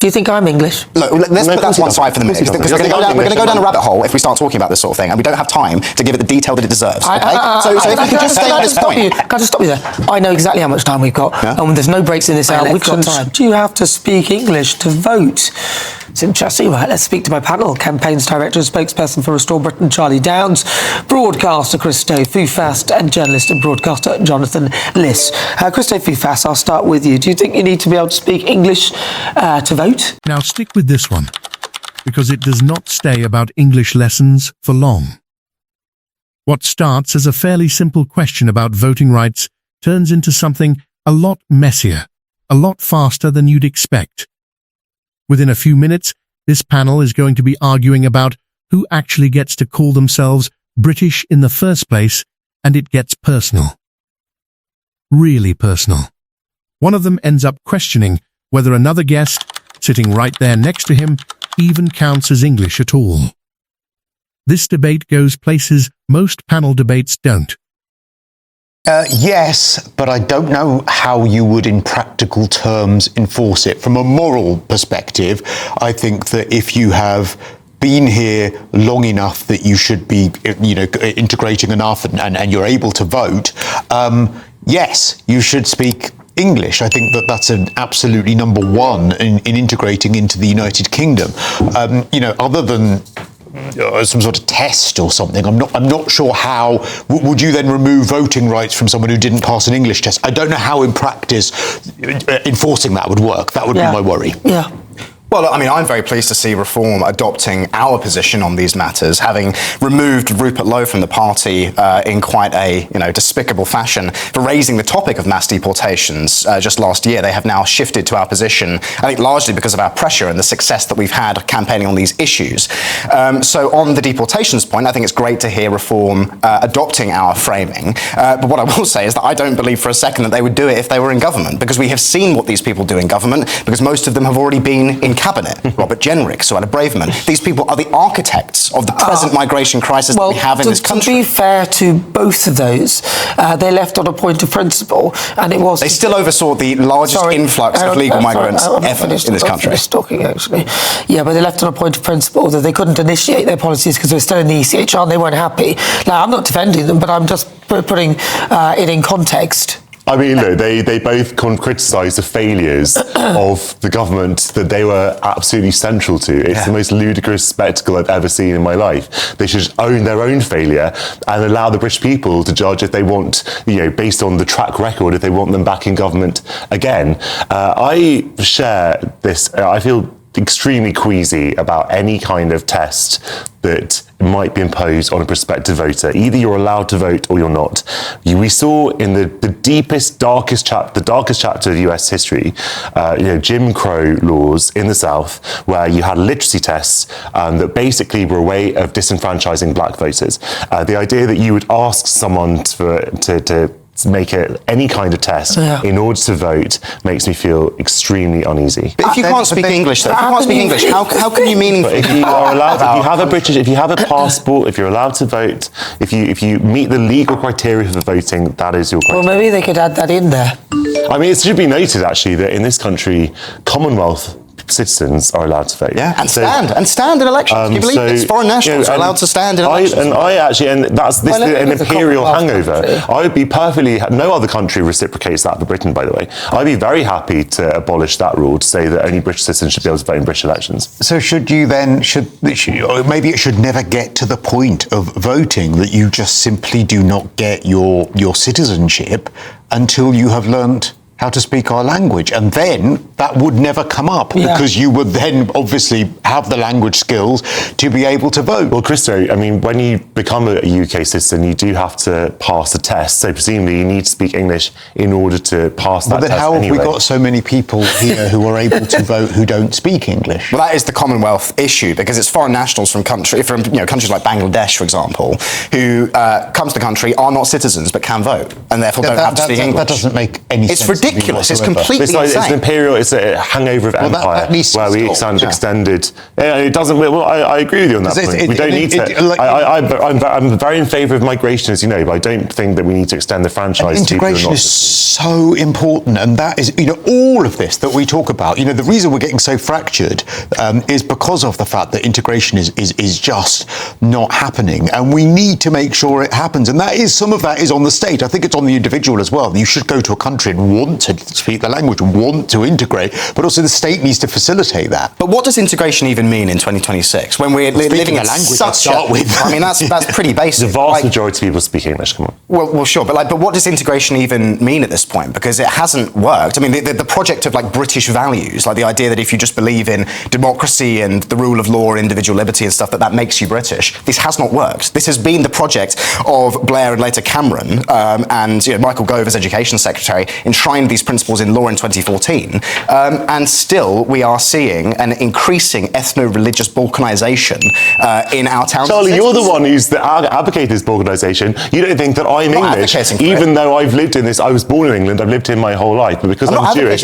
Do you think I'm English? Look, let's put that to one side for the minute, because we're going to go down a rabbit hole if we start talking about this sort of thing, and we don't have time to give it the detail that it deserves. Okay? So if we can just stay on this point. Can I just stop you there? I know exactly how much time we've got, and there's no breaks in this hour. We've got time. Do you have to speak English to vote? It's interesting, right? Let's speak to my panel. Campaigns Director and Spokesperson for Restore Britain, Charlie Downs, broadcaster Christo Fufast, and journalist and broadcaster Jonathan Liss. Christo Fufast, I'll start with you. Do you think you need to be able to speak English to vote? Now stick with this one, because it does not stay about English lessons for long. What starts as a fairly simple question about voting rights turns into something a lot messier, a lot faster than you'd expect. Within a few minutes, this panel is going to be arguing about who actually gets to call themselves British in the first place, and it gets personal. Really personal. One of them ends up questioning whether another guest, sitting right there next to him, even counts as English at all. This debate goes places most panel debates don't. Yes, but I don't know how you would in practical terms enforce it. From a moral perspective, I think that if you have been here long enough that you should be, integrating enough and you're able to vote, yes, you should speak English. I think that that's an absolutely number one in integrating into the United Kingdom. Other than some sort of test or something, I'm not sure how would you then remove voting rights from someone who didn't pass an English test. I don't know how in practice enforcing that would work. That would be my worry. Yeah. Well, I mean, I'm very pleased to see Reform adopting our position on these matters, having removed Rupert Lowe from the party in quite a despicable fashion for raising the topic of mass deportations just last year. They have now shifted to our position, I think largely because of our pressure and the success that we've had campaigning on these issues. So on the deportations point, I think it's great to hear Reform adopting our framing. But what I will say is that I don't believe for a second that they would do it if they were in government, because we have seen what these people do in government, because most of them have already been in cabinet. Robert Jenrick, Suella Braverman. These people are the architects of the present migration crisis that we have in this country. To be fair to both of those, they left on a point of principle, and it was... They still oversaw the largest influx of legal migrants ever in this country. I'm talking, actually. Yeah, but they left on a point of principle that they couldn't initiate their policies because they were still in the ECHR and they weren't happy. Now, I'm not defending them, but I'm just putting it in context. I mean, look, they both criticised the failures of the government that they were absolutely central to. It's the most ludicrous spectacle I've ever seen in my life. They should own their own failure and allow the British people to judge if they want, based on the track record, if they want them back in government again. I share this. I feel extremely queasy about any kind of test that might be imposed on a prospective voter. Either you're allowed to vote or you're not. We saw in the darkest chapter of US history, Jim Crow laws in the South, where you had literacy tests that basically were a way of disenfranchising black voters. The idea that you would ask someone to make it any kind of test in order to vote makes me feel extremely uneasy. But if you can't speak English, though, how can you meaningfully? If you are allowed, if you have a passport, if you're allowed to vote, if you meet the legal criteria for voting, that is your criteria. Well, maybe they could add that in there. I mean, it should be noted actually that in this country, Commonwealth citizens are allowed to vote. Yeah, and stand in elections. Do you believe this? Foreign nationals are allowed to stand in elections. That's an imperial hangover. I would be no other country reciprocates that for Britain, by the way. I'd be very happy to abolish that rule to say that only British citizens should be able to vote in British elections. So maybe it should never get to the point of voting that you just simply do not get your citizenship until you have learnt how to speak our language, and then that would never come up because you would then obviously have the language skills to be able to vote. Well, Christo, I mean, when you become a UK citizen, you do have to pass a test, so presumably you need to speak English in order to pass that test. But then how have we got so many people here who are able to vote who don't speak English? Well, that is the Commonwealth issue, because it's foreign nationals from countries like Bangladesh, for example, who come to the country, are not citizens but can vote, and therefore don't have to speak English. That doesn't make any sense. It's ridiculous. ridiculous. It's whatsoever. completely It's insane. an imperial. It's a hangover of empire that needs to where we stop, extended. It doesn't. Well, I agree with you on that point. We don't need to. I'm very in favour of migration, as you know, but I don't think that we need to extend the franchise. Integration is so important, and that is, all of this that we talk about. The reason we're getting so fractured is because of the fact that integration is just not happening, and we need to make sure it happens. And some of that is on the state. I think it's on the individual as well. You should go to a country and want to speak the language, want to integrate, but also the state needs to facilitate that. But what does integration even mean in 2026 when we're living in language such to start with? I mean, that's pretty basic. The vast majority of people speak English. Come on. Well, sure, but what does integration even mean at this point? Because it hasn't worked. I mean, the project of British values, like the idea that if you just believe in democracy and the rule of law and individual liberty and stuff, that makes you British. This has not worked. This has been the project of Blair and later Cameron, and Michael Gove as Education Secretary enshrined these principles in law in 2014, and still we are seeing an increasing ethno-religious balkanisation in our towns. Charlie, you're the one who's advocated this balkanisation. You don't think that I'm English, even though I've lived in this. I was born in England. I've lived here my whole life, but because I'm Jewish,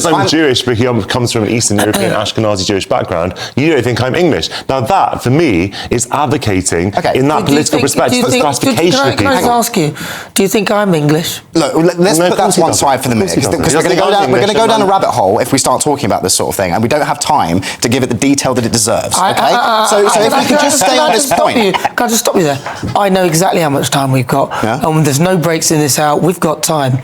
I'm Jewish, but he comes from an Eastern European Ashkenazi Jewish background. You don't think I'm English. Now that, for me, is advocating in that political perspective. That's classification of people. Can I ask you? Do you think I'm English? Look, let's put that to one side for the minute, because we're going to go down a rabbit hole if we start talking about this sort of thing, and we don't have time to give it the detail that it deserves. Okay? So if we could just stay on this point. Can I just stop you there? I know exactly how much time we've got, and there's no breaks in this hour. We've got time.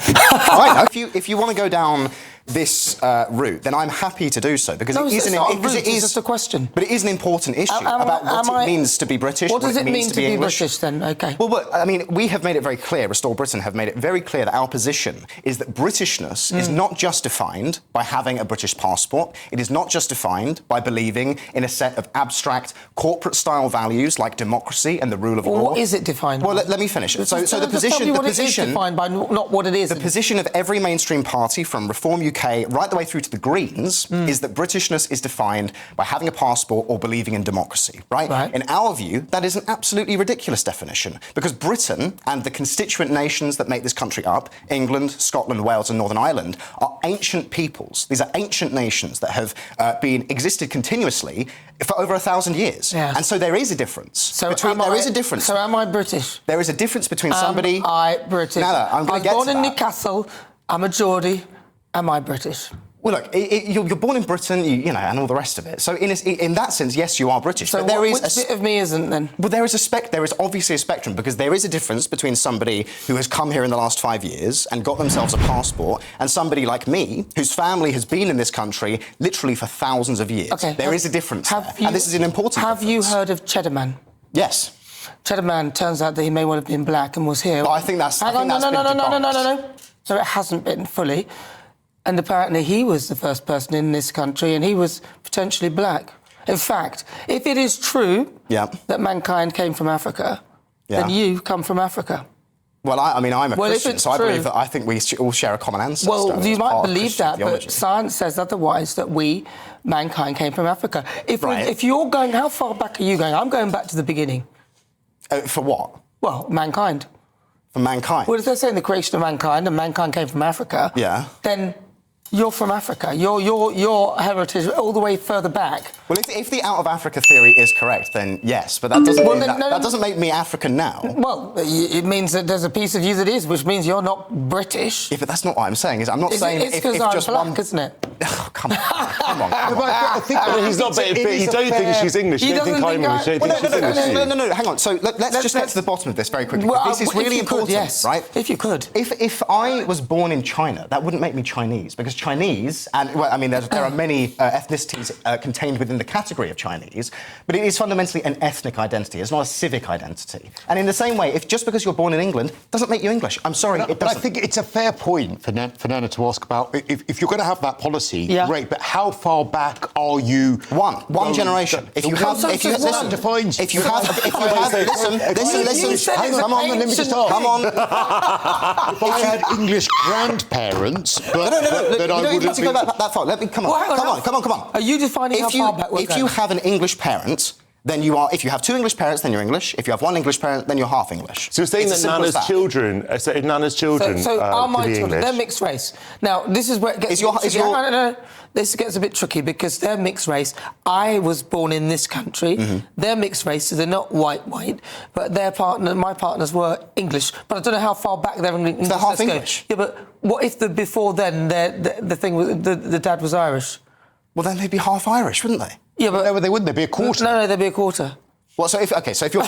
Right. If you want to go down this route, then I'm happy to do so, because it's just a question. But it is an important issue about what it means to be British. What does it mean to be English. British then? Okay. Well, I mean, we have made it very clear, Restore Britain have made it very clear that our position is that Britishness is not just defined by having a British passport. It is not just defined by believing in a set of abstract corporate-style values like democracy and the rule of law. What is it defined Well, by? let me finish. So the position is defined by, not what it is. The position of every mainstream party, from Reform UK right the way through to the Greens, is that Britishness is defined by having a passport or believing in democracy, right? In our view, that is an absolutely ridiculous definition, because Britain and the constituent nations that make this country up, England, Scotland, Wales and Northern Ireland, are ancient peoples. These are ancient nations that have existed continuously for over 1,000 years. Yes. And so there is a difference. There is a difference. So am I British? There is a difference between somebody... Am I British? No, I'm going to get to that. I was born in Newcastle. I'm a Geordie. Am I British? Well, look, you're born in Britain, and all the rest of it. So in that sense, yes, you are British. So but which bit of me isn't then? Well, there is obviously a spectrum, because there is a difference between somebody who has come here in the last 5 years and got themselves a passport, and somebody like me, whose family has been in this country literally for thousands of years. Okay, there is a difference there, and this is an important difference. Have you heard of Cheddar Man? Yes. Cheddar Man, turns out that he may well have been black and was here. Well, I think that's... No. So it hasn't been fully. And apparently he was the first person in this country, and he was potentially black. In fact, if it is true that mankind came from Africa, then you come from Africa. Well, I'm a Christian, so I think we all share a common ancestor. Well, you might believe that, but science says otherwise, that mankind came from Africa. If you're going, how far back are you going? I'm going back to the beginning. For what? Well, mankind. For mankind? Well, if they're saying the creation of mankind, and mankind came from Africa, then... You're from Africa. Your heritage all the way further back. Well, if the out of Africa theory is correct, then yes, but that doesn't that doesn't make me African now. Well, it means that there's a piece of you that is, which means you're not British. Yeah, but that's not what I'm saying. I'm not saying it's because I'm black, isn't it? Oh, come on. I think he's not. But you don't think she's English. You don't think I'm English. No. Hang on. So let's just get to the bottom of this very quickly. This is really important, right? If you could. If I was born in China, that wouldn't make me Chinese, because Chinese, and there are many ethnicities contained within the category of Chinese, but it is fundamentally an ethnic identity. It's not a civic identity. And in the same way, if just because you're born in England doesn't make you English, I'm sorry, it doesn't. But I think it's a fair point for Nana to ask about if you're going to have that policy, great. But how far back are you? One generation. Listen. Come on, let me just ask. Come on. If I had English grandparents, but you don't have to go that far. Let me come on. Come on. Are you defining how far back we're going? If you have an English parent then you are, if you have two English parents, then you're English. If you have one English parent, then you're half English. So you're saying It's as that simple as Nana's children, so if Nana's children So are my could be children, English? they're mixed race. Now, this is where it gets no. This gets a bit tricky because they're mixed race. I was born in this country. They're mixed race, so they're not white, but my partners were English. But I don't know how far back their English they're half go. English. Yeah, but what if before then the thing was the dad was Irish? Well, then they'd be half Irish, wouldn't they? Yeah, but No, they wouldn't. They'd be a quarter. No, they'd be a quarter. Well, so if your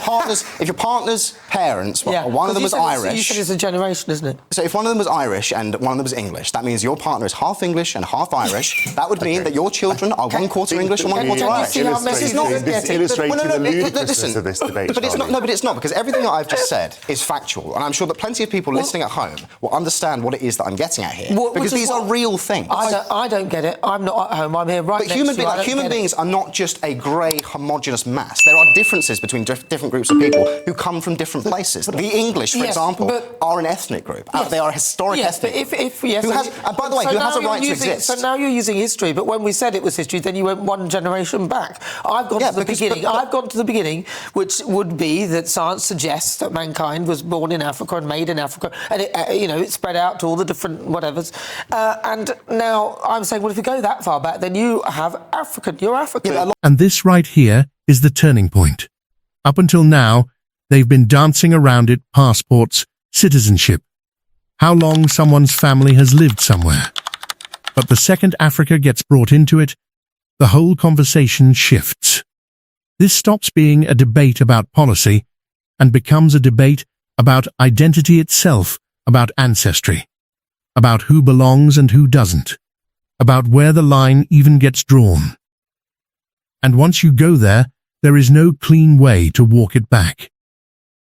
partner's parents, one of them was Irish. You said it's a generation, isn't it? So if one of them was Irish and one of them was English, that means your partner is half English and half Irish. That would mean that your children are one quarter English and one quarter Irish. This is illustrating the ludicrousness of this debate. But it's not. No, but it's not, because everything that I've just said is factual, and I'm sure that plenty of people listening at home will understand what it is that I'm getting at here, because these are real things. I don't get it. I'm not at home. I'm here right But next to you. human beings are not just a grey, homogenous mass. There are differences between different groups of people who come from different places. The English, for example, are an ethnic group. They are a historic ethnic group. And by the way, who has a right to exist? So now you're using history, but when we said it was history, then you went one generation back. I've gone to the beginning. I've gone to the beginning, which would be that science suggests that mankind was born in Africa and made in Africa, and it spread out to all the different whatevers. And now I'm saying, well, if you go that far back, then you have African. You're African. And this right here is the turning point. Up until now, they've been dancing around it: passports, citizenship, how long someone's family has lived somewhere. But the second Africa gets brought into it, the whole conversation shifts. This stops being a debate about policy and becomes a debate about identity itself, about ancestry, about who belongs and who doesn't, about where the line even gets drawn. And once you go there is no clean way to walk it back.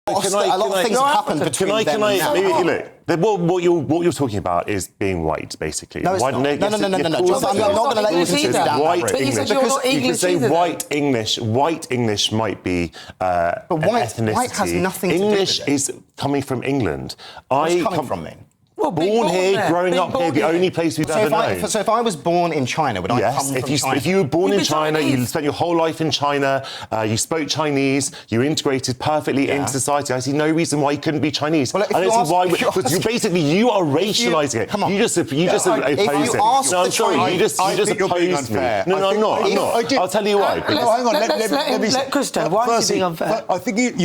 A lot of things have happened between them and now. What you're talking about is being white, basically. No, it's not. No. I'm not going to let you say down white that English. You can say white English. White English might be but ethnicity. White has nothing to do with it. English is coming from England. Where's coming from, mean? Well, born here, growing up here, the only place we've ever known. So if I was born in China, would I come from China? If you were born in China, you spent your whole life in China, you spoke Chinese, you integrated perfectly into society, I see no reason why you couldn't be Chinese. Well, I don't see why, because you are racialising it. Come on. You just oppose it. No, I'm sorry, you just opposed me. No, I'm not. I'll tell you why. Hang on, let Christo, why is he being unfair? I think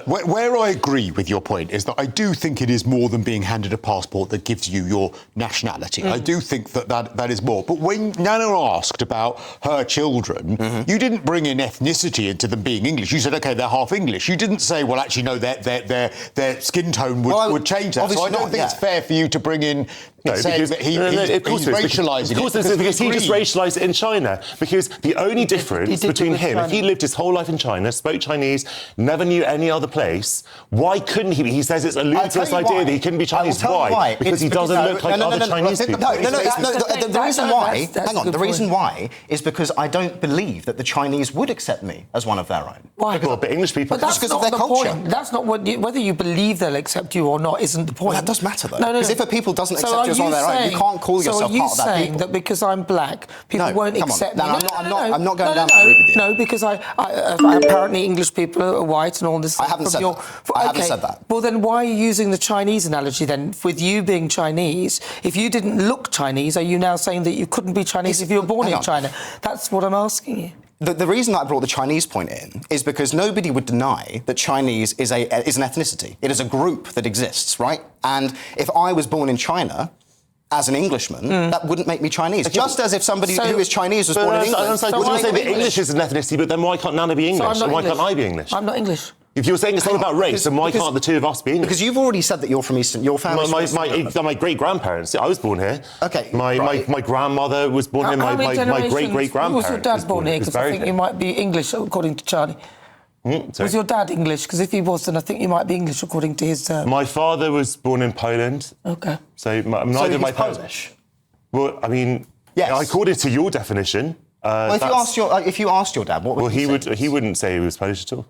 where I agree with your point is that I do think it is more than being handed a passport that gives you your nationality. I do think that is more. But when Nana asked about her children, you didn't bring in ethnicity into them being English. You said, OK, they're half English. You didn't say, well, actually, no, their skin tone would change that. So I don't think it's fair for you to bring in saying that he's racialising it. Of course, because he just racialised it in China. Because the only difference between him, if he lived his whole life in China, spoke Chinese, never knew any other place, why couldn't he? He says it's a ludicrous idea that he couldn't be Chinese. Why? Because he doesn't look like other Chinese people. The reason why, hang on, the reason why is because I don't believe that the Chinese would accept me as one of their own. Why? Well, but English people... But that's because of not their the culture. point. That's not whether you believe they'll accept you or not isn't the point. Well, that does matter, though. No. Because if a people doesn't accept you as one of their own, you can't call yourself part of that people. So are you saying that because I'm black, people won't accept me? I'm not going down that route with you. No, because apparently English people are white and all this. I haven't said that. I haven't said that. Well, then why are you using the Chinese analogy then? With you being Chinese, if you didn't look Chinese, are you now saying that you couldn't be Chinese if you were born in China? That's what I'm asking you. The reason that I brought the Chinese point in is because nobody would deny that Chinese is an ethnicity. It is a group that exists, right? And if I was born in China as an Englishman, that wouldn't make me Chinese. Just as if somebody who is Chinese was born in England. So you say that English is an ethnicity, but then why can't Nana be English? And why can't I be English? I'm not English. If you're saying it's not about race, then why can't the two of us be English? Because you've already said that you're from Eastern... Your family's from Eastern Europe. My great-grandparents, I was born here. OK, My grandmother was born here, my great-great-grandparents. Was your dad born here? Because I think you might be English, according to Charlie. Was your dad English? Because if he was, then I think you might be English, according to his... My father was born in Poland. OK. So neither of my parents... Polish? Well, I mean, according to your definition... Well, if you asked your dad, what would he say? He wouldn't say he was Polish at all.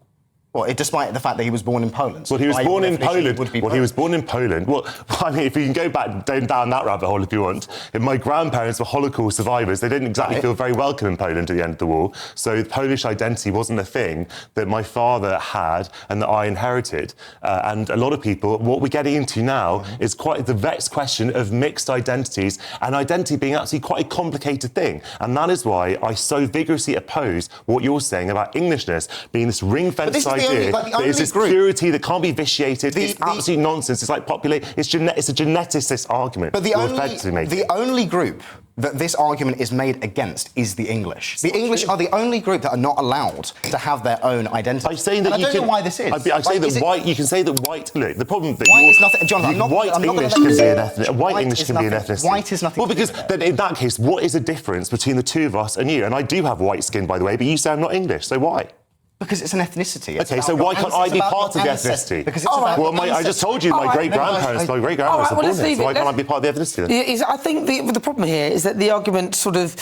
Well, despite the fact that he was born in Poland. Well, he was By born in definition, Poland. he would be Well, he was born in Poland. Well, I mean, if you can go back down that rabbit hole if you want, if my grandparents were Holocaust survivors, they didn't exactly feel very welcome in Poland at the end of the war. So Polish identity wasn't a thing that my father had and that I inherited. And a lot of people, what we're getting into now is quite the vexed question of mixed identities and identity being actually quite a complicated thing. And that is why I so vigorously oppose what you're saying about Englishness being this ring-fenced idea. It's this purity that can't be vitiated. It's absolute nonsense. It's like it's a geneticist argument. But the only group that this argument is made against is the English. The English are the only group that are not allowed to have their own identity. I'm saying that I don't know why this is. I say that white. You can say that white. Look, the problem that white is nothing. John, white English can be an ethnicity. White English can be an ethnicity. White is nothing. Well, because then in that case, what is the difference between the two of us and you? And I do have white skin, by the way, but you say I'm not English. So why? Because it's an ethnicity. Okay, so why can't I be part of the ethnicity? Because it's I just told you my great-grandparents were born here, so why can't I be part of the ethnicity then? I think the problem here is that the argument sort of,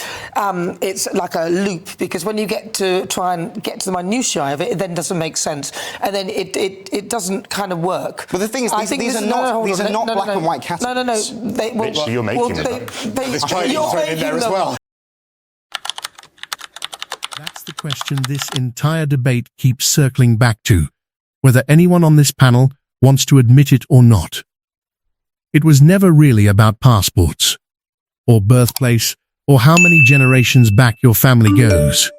it's like a loop, because when you get to try and get to the minutiae of it then doesn't make sense, and then it doesn't kind of work. But the thing is, these are not black and white categories. Mitch, you're making them. You're making them as well. That's the question this entire debate keeps circling back to, whether anyone on this panel wants to admit it or not. It was never really about passports, or birthplace, or how many generations back your family goes.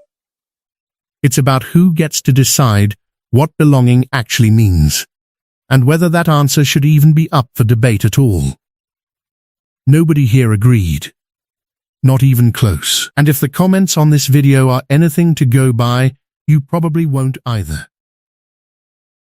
It's about who gets to decide what belonging actually means, and whether that answer should even be up for debate at all. Nobody here agreed. Not even close. And if the comments on this video are anything to go by, you probably won't either.